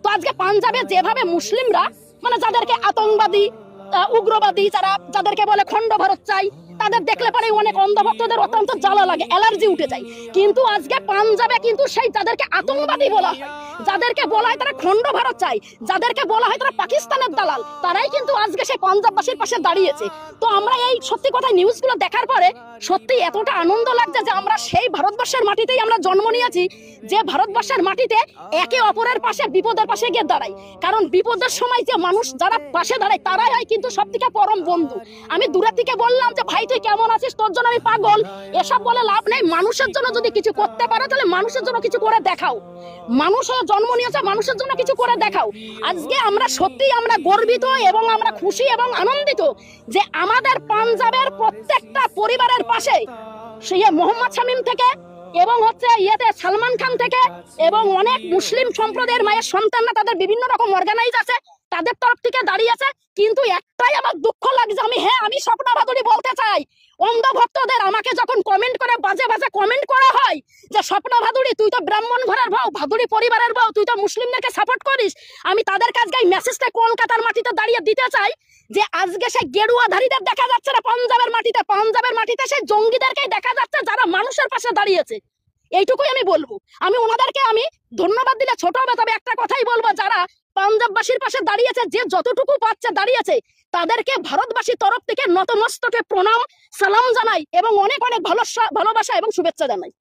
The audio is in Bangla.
তো আজকে পাঞ্জাবে যেভাবে মুসলিমরা মানে যাদেরকে আতঙ্কবাদী উগ্রবাদী যাদেরকে বলে খণ্ড ভারত চাই, তাদের দেখলে পরে অনেক অন্ধভক্তদের অত্যন্ত জ্বালা লাগে, অ্যালার্জি উঠে যায়। কিন্তু আজকে পাঞ্জাবে কিন্তু সেই যাদেরকে আতঙ্কবাদী বলা হয়, যাদেরকে বলা হয় তারা খণ্ড ভারত চাই, যাদেরকে বলা হয় তারা পাকিস্তানের দালাল, তারাই কিন্তু আজকে সেই পাঞ্জাববাসীর পাশে দাঁড়িয়েছে। তো আমরা এই সত্যি কথা নিউজগুলো দেখার পরে সত্যি এতটা আনন্দ লাগছে যে আমরা সেই ভারতবর্ষের মাটিতেই আমরা জন্ম নিয়েছি, যে ভারতবর্ষের মাটিতে একে অপরের পাশে বিপদের পাশে গিয়ে দাঁড়াই। কারণ বিপদের সময় যে মানুষ যারা পাশে দাঁড়ায় তারাই হয় কিন্তু সব থেকে পরম বন্ধু। আমি দূরের থেকে বললাম যে ভাই তুই কেমন আছিস, তোর জন্য আমি পাগল, এসব বলে লাভ নেই। মানুষের জন্য যদি কিছু করতে পারো তাহলে মানুষের জন্য কিছু করে দেখাও। মানুষ হয়ে জন্ম নিয়েছে, মানুষের জন্য কিছু করে দেখাও। আজকে আমরা সত্যি আমরা গর্বিত এবং আমরা খুশি এবং আনন্দিত যে আমাদের পাঞ্জাবের প্রত্যেকটা পরিবারের পাশে সেই মোহাম্মদ শামীম থেকে এবং হচ্ছে সালমান খান থেকে এবং অনেক মুসলিম সম্প্রদায়ের মায়ের সন্তানরা তাদের বিভিন্ন রকম অর্গানাইজ আছে, তাদের তরফ থেকে দাঁড়িয়েছে। কিন্তু একটাই আমার দুঃখ লাগছে, আমি স্বপ্না ভাদুড়ী বলতে চাই, অন্ধ ভক্তদের আমাকে যখন কমেন্ট করে বাজে বাজে কমেন্ট করা হয় যে স্বপ্না ভাদুড়ী তুই তো ব্রাহ্মণ ঘরের বউ, ভাদুড়ী পরিবারের বউ, তুই তো মুসলিমদেরকে সাপোর্ট করিস, আমি তাদের কাছে এই মেসেজটা কলকাতার মাটিতে দাঁড়িয়ে দিতে চাই যে আজকে সেই গেরুয়াধারীদের দেখা যাচ্ছে না পাঞ্জাবের মাটিতে সেই জঙ্গিদেরকেই দেখা যাচ্ছে যারা মানুষের পাশে দাঁড়িয়েছে। এইটুকুই আমি বলবো। আমি ওনাদেরকে আমি ধন্যবাদ দিলে ছোট হবে, তবে একটা কথাই বলবো, যারা পাঞ্জাববাসীর পাশে দাঁড়িয়েছে, যে যতটুকু পাচ্ছে দাঁড়িয়েছে, তাদেরকে ভারতবাসীর তরফ থেকে নতমস্তকে প্রণাম সালাম জানাই এবং অনেক অনেক ভালোবাসা এবং শুভেচ্ছা জানাই।